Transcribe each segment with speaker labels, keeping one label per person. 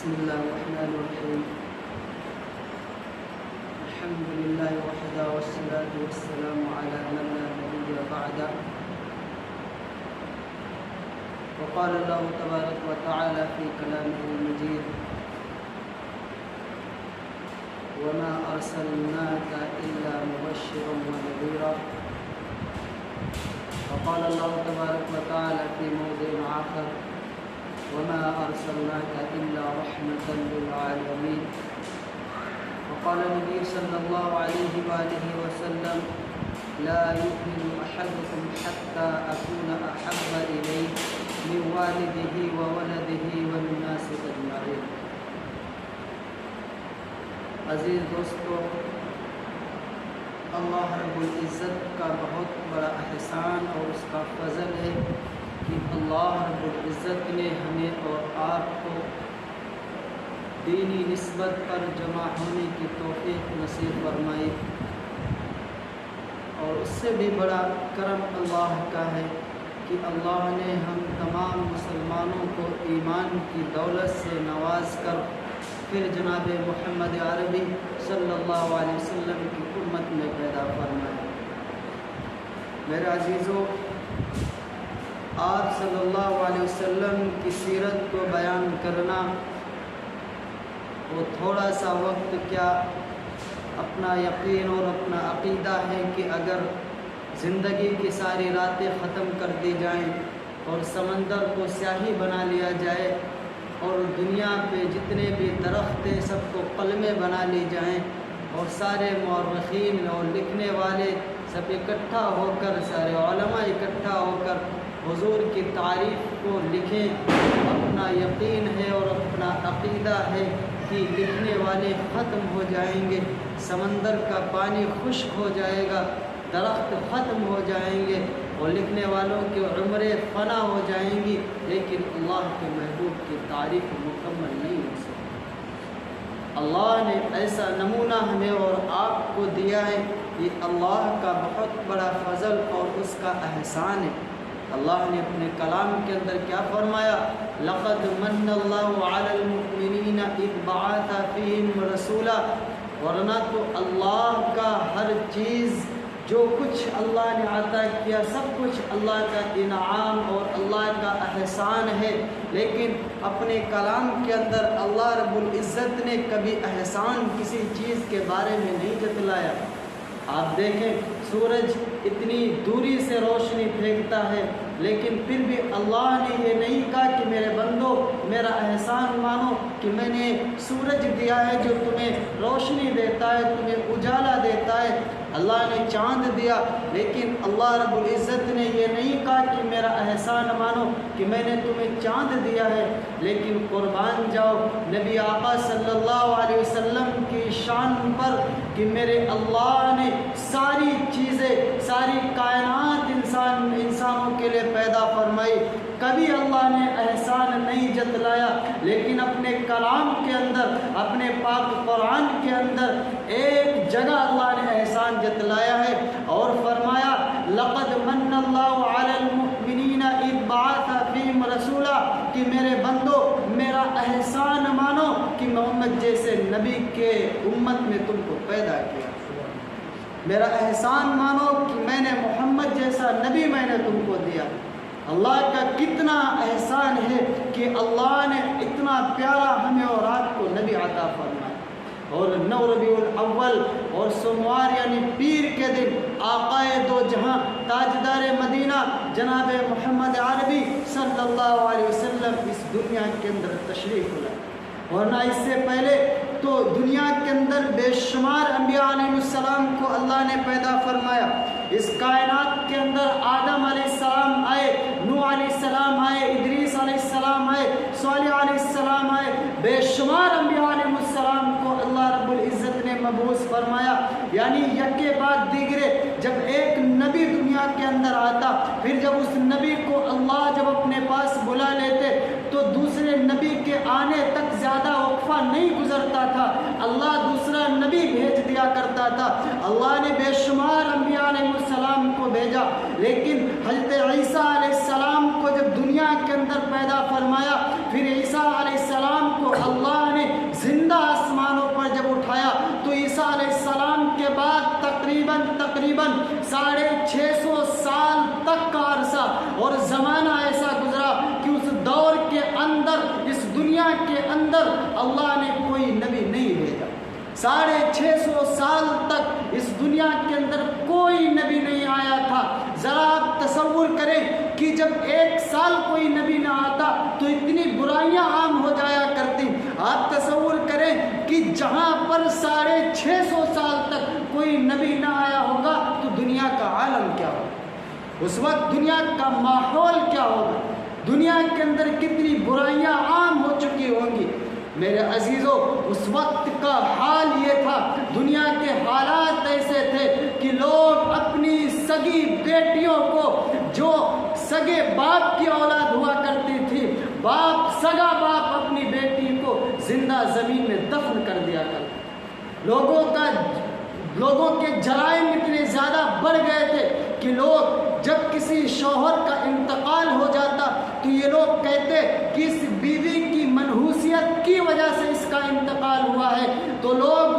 Speaker 1: بسم الله الرحمن الرحيم. الحمد لله وحده والصلاة والسلام على من لا نبي بعده. وقال الله تبارك وتعالى في كلامه المجيد: وما أرسلناك إلا مبشرا ونذيرا. وقال الله تبارك وتعالى في موضع آخر: وما أرسلناك إلا رحمة للعالمين. وقال النبي صلى الله عليه وآله وسلم: لا يؤمن أحدكم حتى أكون أحب إليه من والده وولده والناس أجمعين. عزیز دوستو، اللہ رب العزت کا بہت بڑا احسان اور اس کا فضل ہے کہ اللہ رب العزت نے ہمیں اور آپ کو دینی نسبت پر جمع ہونے کی توفیق نصیب فرمائی، اور اس سے بھی بڑا کرم اللہ کا ہے کہ اللہ نے ہم تمام مسلمانوں کو ایمان کی دولت سے نواز کر پھر جناب محمد عربی صلی اللہ علیہ وسلم کی امت میں پیدا فرمایا۔ میرے عزیزوں، آپ صلی اللہ علیہ وسلم کی سیرت کو بیان کرنا وہ تھوڑا سا وقت کیا، اپنا یقین اور اپنا عقیدہ ہے کہ اگر زندگی کی ساری راتیں ختم کر دی جائیں اور سمندر کو سیاہی بنا لیا جائے اور دنیا پہ جتنے بھی درخت ہیں سب کو قلمیں بنا لی جائیں اور سارے مورخین اور لکھنے والے سب اکٹھا ہو کر، سارے علماء اکٹھا ہو کر حضور کی تعریف کو لکھیں، اپنا یقین ہے اور اپنا عقیدہ ہے کہ لکھنے والے ختم ہو جائیں گے، سمندر کا پانی خشک ہو جائے گا، درخت ختم ہو جائیں گے اور لکھنے والوں کی عمریں فنا ہو جائیں گی، لیکن اللہ کے محبوب کی تعریف مکمل نہیں ہو سکتی۔ اللہ نے ایسا نمونہ ہمیں اور آپ کو دیا ہے، یہ اللہ کا بہت بڑا فضل اور اس کا احسان ہے۔ اللہ نے اپنے کلام کے اندر کیا فرمایا؟ لقد من اللہ علی المؤمنین اذ بعث فیہم رسولا۔ ورنہ تو اللہ کا ہر چیز، جو کچھ اللہ نے عطا کیا، سب کچھ اللہ کا انعام اور اللہ کا احسان ہے، لیکن اپنے کلام کے اندر اللہ رب العزت نے کبھی احسان کسی چیز کے بارے میں نہیں جتلایا۔ آپ دیکھیں، سورج اتنی دوری سے روشنی پھینکتا ہے، لیکن پھر بھی اللہ نے یہ نہیں کہا کہ میرے بندو میرا احسان مانو کہ میں نے سورج دیا ہے جو تمہیں روشنی دیتا ہے، تمہیں اجالا دیتا ہے۔ اللہ نے چاند دیا، لیکن اللہ رب العزت نے یہ نہیں کہا کہ میرا احسان مانو کہ میں نے تمہیں چاند دیا ہے، لیکن قربان جاؤ نبی آقا صلی اللہ علیہ وسلم کی شان پر کہ میرے اللہ نے ساری چیزیں، ساری کائنات انسانوں کے لیے پیدا فرمائی، کبھی اللہ نے احسان نہیں جتلایا، لیکن اپنے کلام کے اندر، اپنے پاک قرآن کے اندر ایک جگہ اللہ نے احسان جتلایا ہے اور فرمایا: لقد من اللہ علی المؤمنین اذ بعث فیہم رسولا، کہ میرے بندو میرا احسان مانو کہ محمد جیسے نبی کے امت میں تم کو پیدا کیا، میرا احسان مانو کہ میں نے محمد جیسا نبی میں نے تم کو دیا۔ اللہ کا کتنا احسان ہے کہ اللہ نے اتنا پیارا ہمیں اور آپ کو نبی عطا فرمایا۔ اور 9 ربیع الاول اور سوموار یعنی پیر کے دن آقائے دو جہاں تاجدار مدینہ جناب محمد عربی صلی اللہ علیہ وسلم اس دنیا کے اندر تشریف لائے، ورنہ اس سے پہلے تو دنیا کے اندر بے شمار انبیاء علیہ السلام کو اللہ نے پیدا فرمایا۔ اس کائنات کے اندر آدم علیہ السلام آئے، نوح علیہ السلام آئے، ادریس علیہ السلام آئے، صالح علیہ السلام آئے، بے شمار انبیاء علیہ السلام کو اللہ رب العزت نے مبعوث فرمایا۔ یعنی یکے بعد دیگرے جب ایک نبی دنیا کے اندر آتا، پھر جب اس نبی کو اللہ جب اپنے پاس بلا لیتے تو دوسرے نبی کے آنے تک زیادہ وقفہ نہیں گزرتا تھا، اللہ دوسرا نبی بھیج دیا کرتا تھا۔ اللہ نے بے شمار انبیاء علیہ السلام کو بھیجا، لیکن حضرت عیسیٰ علیہ السلام کو جب دنیا کے اندر پیدا فرمایا، پھر عیسیٰ علیہ السلام کو اللہ تقریباً 650 سال تک کا عرصہ اور زمانہ ایسا گزرا کہ اس دور کے اندر، اس دنیا کے اندر اللہ نے کوئی نبی نہیں بھیجا۔ 650 سال تک اس دنیا کے اندر کوئی نبی نہیں آیا تھا۔ ذرا آپ تصور کریں کہ جب 1 سال کوئی نبی نہ آتا تو اتنی برائیاں عام ہو جایا کرتی۔ آپ تصور کریں کہ جہاں پر 650 سال تک کوئی نبی نہ آیا ہوگا تو دنیا کا عالم کیا ہوگا، اس وقت دنیا کا ماحول کیا ہوگا، دنیا کے اندر کتنی برائیاں عام ہو چکی ہوں گی۔ میرے عزیزوں، اس وقت کا حال یہ تھا، دنیا کے حالات ایسے تھے کہ لوگ اپنی سگی بیٹیوں کو، جو سگے باپ کی اولاد ہوا کرتی تھی، سگا باپ اپنی بیٹی کو زندہ زمین میں دفن کر دیا کرتا۔ لوگوں کے جرائم اتنے زیادہ بڑھ گئے تھے کہ لوگ جب کسی شوہر کا انتقال ہو جاتا تو یہ لوگ کہتے کہ اس بیوی کی منحوسیت کی وجہ سے اس کا انتقال ہوا ہے، تو لوگ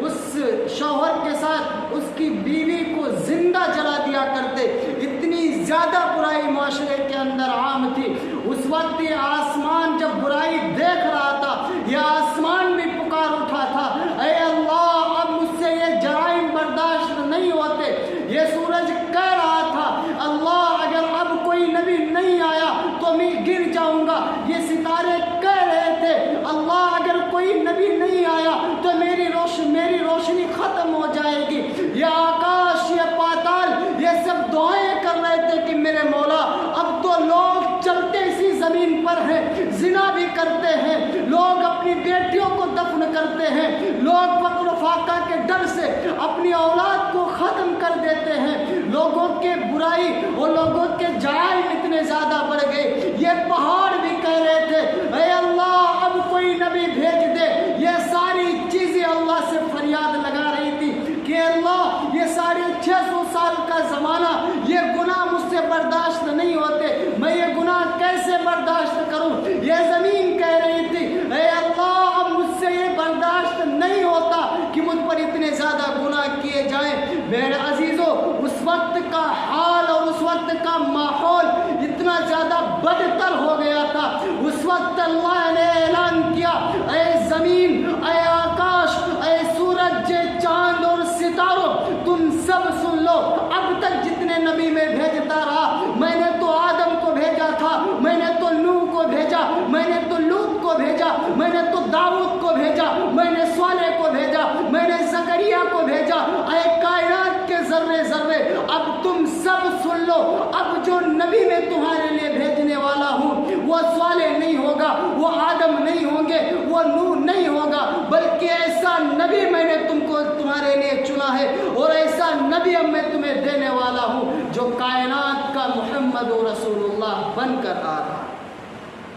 Speaker 1: اس شوہر کے ساتھ اس کی بیوی کو زندہ جلا دیا کرتے۔ اتنی زیادہ برائی معاشرے کے اندر عام تھی۔ اس وقت یہ آسمان جب برائی دیکھ رہا تھا، یہ آسمان بھی پکار اٹھا تھا، اے اللہ اب مجھ سے یہ جرائم برداشت نہیں ہوتے۔ یہ سورج کہہ رہا تھا، اللہ اگر اب کوئی نبی نہیں آیا تو میں گر جاؤں گا۔ یہ ستارے کہہ رہے تھے، اللہ اگر کوئی نبی نہیں آیا تو میری روشنی ختم ہو جائے گی۔ یہ آکاش، یہ پاتال، یہ سب دعائیں کر رہے تھے کہ میرے مولا اب تو لوگ چلتے اسی زمین پر ہیں، زنا بھی کرتے ہیں، لوگ اپنی بیٹیوں کو دفن کرتے ہیں، لوگ فقر و فاقہ کے ڈر سے اپنی اولاد کو ختم کر دیتے ہیں۔ لوگوں کے برائی اور لوگوں کے جرائم اتنے زیادہ بڑھ گئے۔ یہ پہاڑ بھی کہہ رہے تھے، اے اللہ اب کوئی نبی بھیج دے۔ یہ ساری چیزیں اللہ سے فریاد لگا رہی تھی کہ اللہ یہ 650 سال کا زمانہ، یہ گناہ مجھ سے برداشت نہیں ہوتے، میں یہ گناہ کیسے برداشت کروں۔ یہ زمین کہہ رہی تھی، اے اللہ اب مجھ سے یہ برداشت نہیں ہوتا کہ مجھ پر اتنے زیادہ گناہ کیے جائیں۔ میرے عزیزوں، اس وقت کا حال اور اس وقت کا ماحول اتنا زیادہ بدتر ہو گیا تھا۔ اس وقت اللہ نے اعلان کیا، اے زمین، اے آکاش، اے سورج، اے چاند اور ستاروں، تم سب سن لو، اب تک جتنے نبی میں بھیجتا رہا، میں نے تو آدم کو بھیجا تھا، میں نے تو نوح کو بھیجا، میں نے تو لوط کو بھیجا، میں نے تو داؤد کو بھیجا، میں نے صالح کو بھیجا، میں نے زکریا کو بھیجا۔ اے کائنات کے ذرے ذرے، اب تم سب سن لو، اب جو نبی میں تمہارے لیے بھیجنے والا ہوں وہ صالح نہیں ہوگا، وہ آدم نہیں ہوں گے، وہ نوح نہیں ہوگا، بلکہ ایسا نبی میں نے تمہارے لیے چنا ہے، اور ایسا نبی اب میں تمہیں دینے والا ہوں جو کائنات کا محمد رسول اللہ بن کر آ رہا۔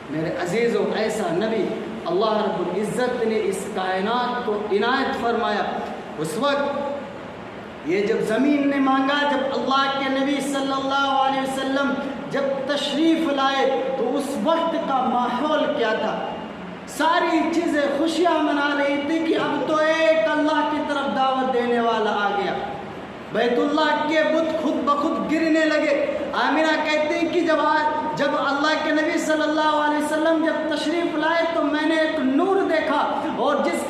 Speaker 1: میرے عزیزوں، ایسا نبی اللہ رب العزت نے اس کائنات کو عنایت فرمایا۔ اس وقت یہ جب زمین نے مانگا، جب اللہ کے نبی صلی اللہ علیہ وسلم جب تشریف لائے تو اس وقت کا ماحول کیا تھا؟ ساری چیزیں خوشیاں منا رہی تھی کہ اب تو ایک اللہ کی طرف دعوت دینے والا آ گیا۔ بیت اللہ کے بت خود بخود گرنے لگے۔ آمینہ کہتے ہیں کہ جب اللہ کے نبی صلی اللہ علیہ وسلم جب تشریف لائے تو میں نے ایک نور دیکھا، اور جس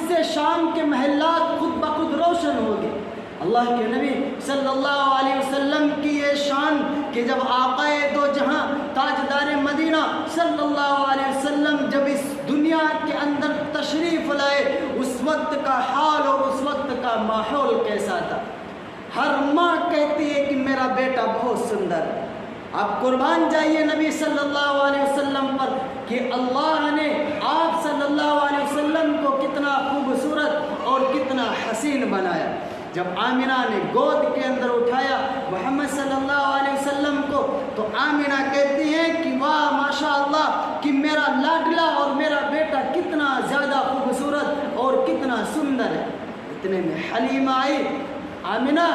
Speaker 1: سے شام کے محلات خود بخود روشن ہو گئے۔ اللہ کے نبی صلی اللہ علیہ وسلم کی یہ شان کہ جب آقا دو جہاں تاجدار مدینہ صلی اللہ علیہ وسلم جب اس دنیا کے اندر تشریف لائے، اس وقت کا حال اور اس وقت کا ماحول کیسا تھا؟ ہر ماں کہتی ہے کہ میرا بیٹا بہت سندر ہے۔ آپ قربان جائیے نبی صلی اللہ علیہ وسلم پر کہ اللہ نے آپ صلی اللہ علیہ وسلم کو کتنا خوبصورت اور کتنا حسین بنایا۔ جب آمنہ نے گود کے اندر اٹھایا محمد صلی اللہ علیہ وسلم کو تو آمنہ کہتی ہیں کہ واہ ماشاء اللہ کہ میرا لاڈلا اور میرا بیٹا کتنا زیادہ خوبصورت اور کتنا سندر ہے۔ اتنے میں حلیمہ آئی، آمنہ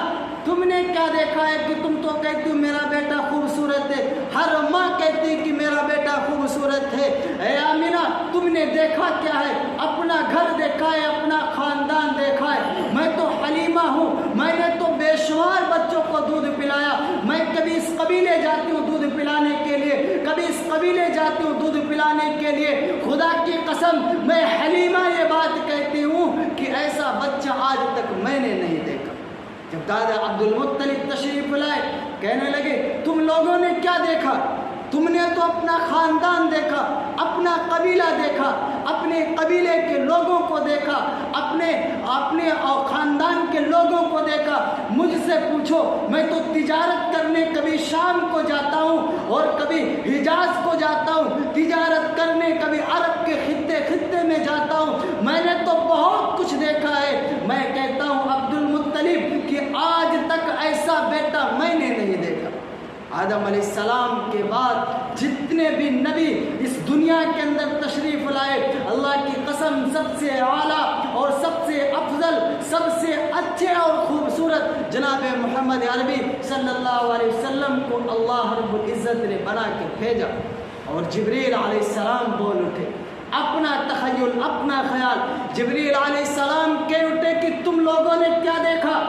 Speaker 1: تم نے کیا دیکھا ہے کہ تم تو کہتی ہو میرا بیٹا خوبصورت ہے، ہر ماں کہتی ہے کہ میرا بیٹا خوبصورت ہے، اے آمنہ تم نے دیکھا کیا ہے؟ اپنا گھر دیکھا ہے، اپنا خاندان دیکھا ہے؟ میں تو حلیمہ ہوں، میں نے تو جاتی ہوں دودھ پلانے کے لیے، کبھی اس قبیلے جاتی ہوں دودھ پلانے کے لیے، خدا کی قسم میں حلیمہ یہ بات کہتی ہوں کہ ایسا بچہ آج تک میں نے نہیں دیکھا۔ جب دادا عبد المطلب تشریف لائے، کہنے لگے تم لوگوں نے کیا دیکھا؟ تم نے تو اپنا خاندان دیکھا، اپنا قبیلہ دیکھا، اپنے قبیلے کے لوگوں کو دیکھا، اپنے خاندان کے لوگوں کو دیکھا، مجھ سے پوچھو میں تو تجارت کرنے کبھی شام کو جاتا ہوں اور کبھی حجاز کو جاتا ہوں تجارت کرنے، کبھی عرب کے خطے میں جاتا ہوں، میں نے تو بہت کچھ دیکھا ہے۔ میں کہتا ہوں عبد المطلب کہ آج تک ایسا بیٹا میں نے نہیں دیکھا۔ آدم علیہ السلام کے بعد جتنے بھی نبی اس دنیا کے اندر تشریف لائے، اللہ کی قسم سب سے اعلیٰ اور سب سے افضل، سب سے اچھے اور خوبصورت جناب محمد عربی صلی اللہ علیہ وسلم کو اللہ رب العزت نے بنا کے بھیجا۔ اور جبریل علیہ السلام بول اٹھے، اپنا تخیل، اپنا خیال، جبریل علیہ السلام کہہ اٹھے کہ تم لوگوں نے کیا دیکھا؟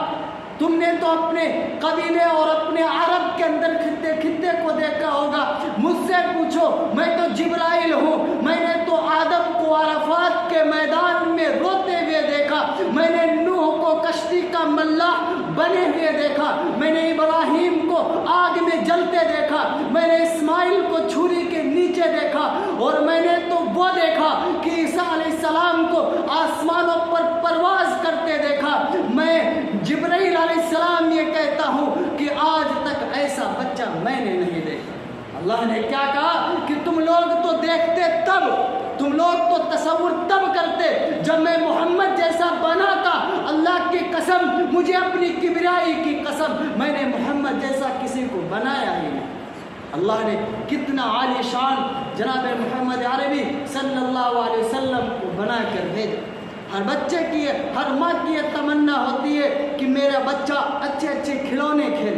Speaker 1: تم نے تو اپنے قبیلے اور اپنے عرب کے اندر خطے کو دیکھا ہوگا، مجھ سے پوچھو میں تو جبرائیل ہوں، میں نے تو آدم کو عرفات کے میدان میں روتے ہوئے دیکھا، میں نے نوح کو کشتی کا ملاح بنے ہوئے دیکھا، میں نے ابراہیم کو آگ میں جلتے دیکھا، میں نے اسماعیل کو چھری کے نیچے دیکھا، اور میں نے تو وہ دیکھا کہ عیسیٰ علیہ السلام کو آسمانوں پر پرواز کرتے دیکھا۔ میں جبرائیل علیہ السلام یہ کہتا ہوں کہ آج تک ایسا بچہ میں نے نہیں دیکھا۔ اللہ نے کیا کہا کہ تم لوگ تو دیکھتے تب، تم لوگ تو تصور تب کرتے جب میں محمد جیسا بنا تھا، اللہ کی قسم، مجھے اپنی کبریائی کی قسم، میں نے محمد جیسا کسی کو بنایا ہی نہیں۔ اللہ نے کتنا عالی شان جناب محمد عربی صلی اللہ علیہ وسلم کو بنا کر بھیجا۔ ہر بچے کی، ہر ماں کی یہ تمنا ہوتی ہے کہ میرا بچہ اچھے اچھے کھلونے کھیلے،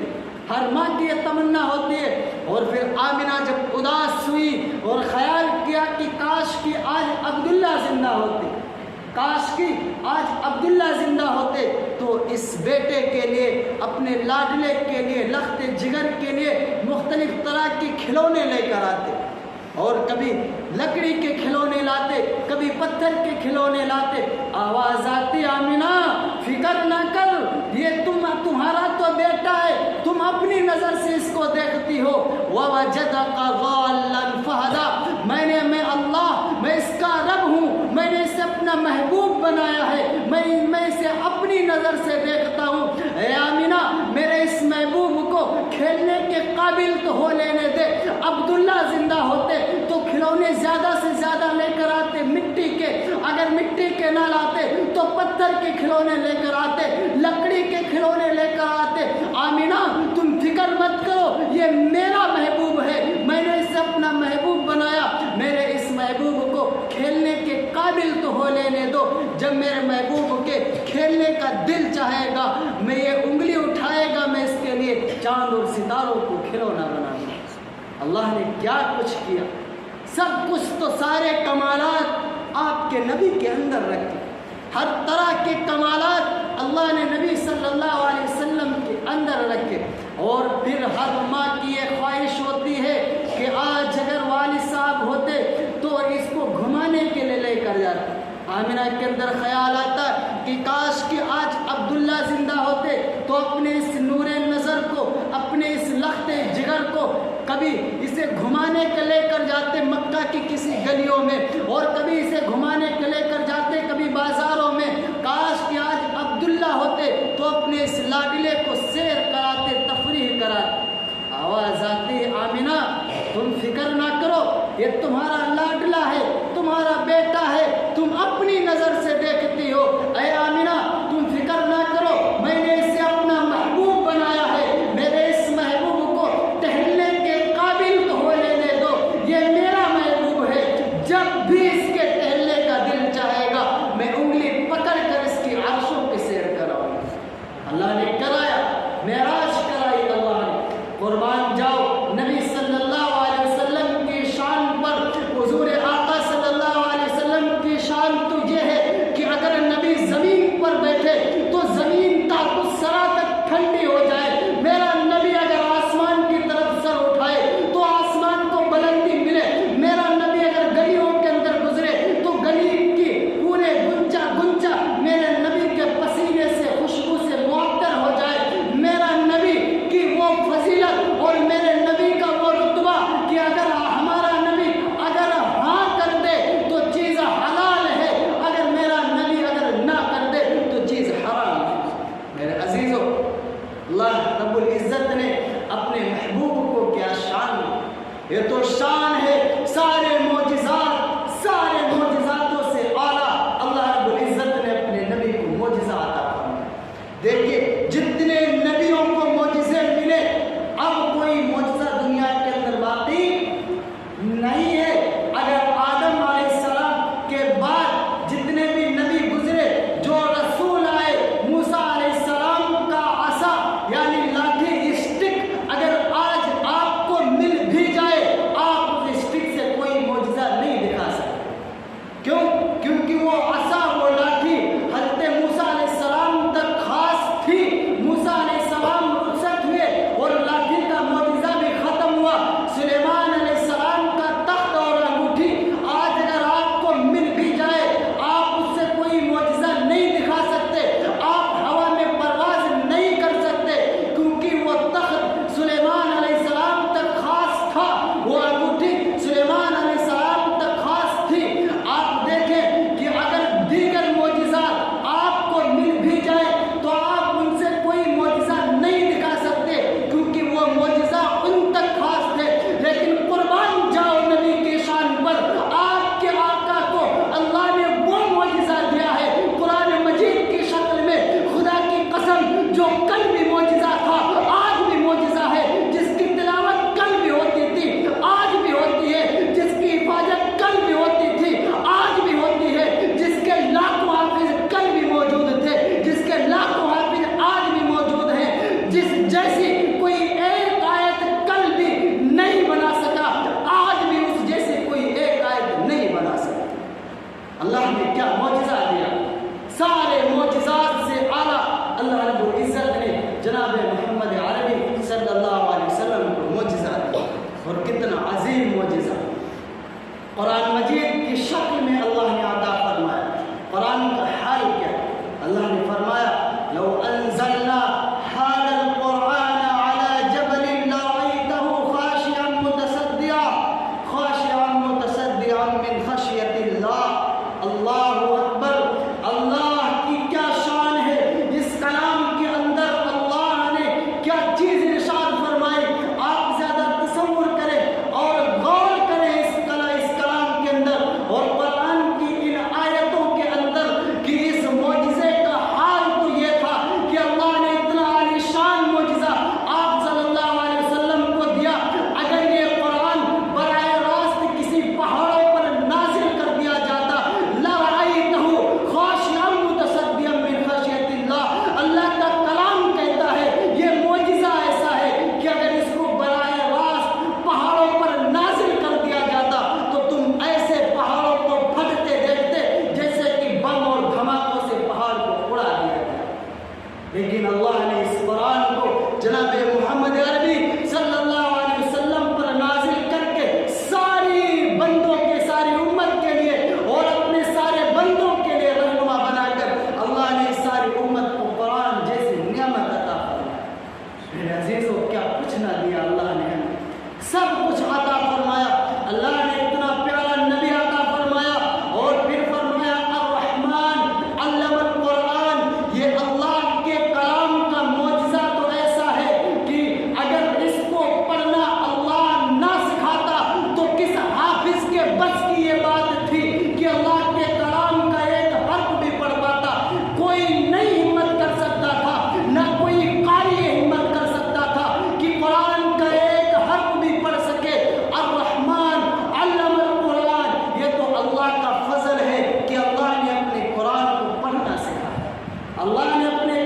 Speaker 1: ہر ماں کی یہ تمنا ہوتی ہے۔ اور پھر آمنہ جب اداس ہوئی اور خیال کیا کہ کاش کہ آج عبداللہ زندہ ہوتے، کاش کہ آج عبداللہ زندہ ہوتے تو اس بیٹے کے لیے، اپنے لاڈلے کے لیے، لخت جگر کے لیے مختلف طرح کے کھلونے لے کر آتے، اور کبھی لکڑی کے کھلونے لاتے، کبھی پتھر کے کھلونے لاتے۔ آواز آتی آمنہ فکر نہ کر، یہ تمہارا تو بیٹا ہے، تم اپنی نظر سے اس کو دیکھتی ہو۔ وَوَجَدَكَ ضَالًّا فَهَدَىٰ، میں اللہ، میں اس کا رب ہوں، میں نے اسے اپنا محبوب بنایا ہے، میں اسے اپنی نظر سے دیکھتا ہوں۔ اے آمنہ میرے اس محبوب کو کھیلنے کے قابل تو ہو لینے دے۔ عبداللہ زندہ ہوتے تو کھلونے زیادہ سے زیادہ لے کر آتے مٹی کے، اگر مٹی کے نہ لاتے تو پتھر کے کھلونے لے کر آتے، لکڑی کے کھلونے لے کر آتے۔ آمنہ تم فکر مت کرو، یہ میرا محبوب ہے، میں نے اسے اپنا محبوب بنایا، میرے اس محبوب کو کھیلنے کے قابل تو ہو لینے دو۔ جب میرے محبوب کے کھیلنے کا دل چاہے گا، میں یہ انگلی اٹھائے گا، میں اس کے لیے چاند اور ستاروں کو کھلونا بناؤں گا۔ اللہ نے کیا کچھ کیا، سب کچھ تو سارے کمالات آپ کے نبی کے اندر رکھے، ہر طرح کے کمالات اللہ نے نبی صلی اللہ علیہ وسلم کے اندر رکھے۔ اور پھر ہر ماں کی یہ خواہش ہوتی ہے کہ آج اگر والد صاحب ہوتے تو اس کو گھمانے کے لیے لے کر جاتے۔ آمنہ کے اندر خیال آتا کہ کاش کہ آج عبداللہ زندہ ہوتے تو اپنے اس نور نظر کو، اپنے اس لخت جگر کو کبھی اسے گھمانے کے لے کر جاتے مکہ کی کسی گلیوں میں، اور کبھی اسے گھمانے کے لے کر جاتے کبھی بازاروں میں۔ کاش کہ آج عبداللہ ہوتے تو اپنے اس لاڈلے کو سیر کراتے، تفریح کراتے۔ آواز آتی آمنہ تم فکر نہ کرو، یہ تمہارا لاڈلا ہے، تمہارا بیٹا ہے، تم اپنی نظر سے دیکھتی ہو۔ اے آمنہ تم فکر نہ کرو، میں نے اسے اپنا محبوب بنایا ہے، میرے اس محبوب کو ٹہلنے کے قابل تو ہو لینے دو، یہ میرا محبوب ہے، جب بھی اس کے ٹہلنے کا دل لو انزلنا هذا القرآن على جبل لرأيته خاشعا متصدعا من خشية الله. اللہ اکبر. اللہ کی کیا شان ہے. اس کلام کے اندر اللہ نے کیا چیز ارشاد فرمائی. آپ زیادہ تصور کریں اور غور کریں اس کلام کے اندر اور قرآن کی ان آیتوں کے اندر کہ اس معجزے کا حال تو یہ تھا کہ اللہ نے اتنا عالی شان معجزہ آپ صلی اللہ علیہ وسلم کو دیا. اگر یہ قرآن براہ راست کسی پہاڑوں پر نازل کر دیا جاتا لرأیتہ خاشعا متصدعا من خشیۃ اللہ. اللہ کا کلام کہتا ہے یہ معجزہ ایسا ہے کہ اگر اس کو براہ راست پہاڑوں پر نازل کر دیا جاتا تو تم ایسے پہاڑوں کو پھٹتے دیکھتے جیسے کہ بم اور دھماکوں سے پہاڑ کو اڑا دیا گیا. لیکن اللہ نے اس قرآن کو جناب محمد عربی صلی اللہ علیہ وسلم پر نازل کر کے ساری بندوں کے ساری امت کے لیے اور اپنے سارے بندوں کے لیے رہنما بنا کر اللہ نے ساری امت کو قرآن جیسی نعمت عطا فرمائی. میرے عزیزوں کیا کچھ نہ دیا اللہ نے ہمیں. سب کچھ عطا فرمایا. اللہ نے اتنا پیارا نبی عطا فرمایا اور پھر فرمایا الرحمن علم القرآن. یہ اللہ کے کلام کا معجزہ تو ایسا ہے کہ اگر اس کو پڑھنا اللہ نہ سکھاتا تو کس حافظ کے بس کی یہ بات تھی کہ اللہ کے کلام کا ایک حرف بھی پڑھ پاتا. کوئی نہیں ہمت کر سکتا تھا, نہ کوئی قاری ہمت کر سکتا تھا کہ قرآن کا ایک حرف بھی پڑھ سکے. الرحمن علم القرآن. یہ تو اللہ کا فضل ہے کہ اللہ نے اپنے قرآن کو پڑھنا سکھایا. اللہ نے اپنے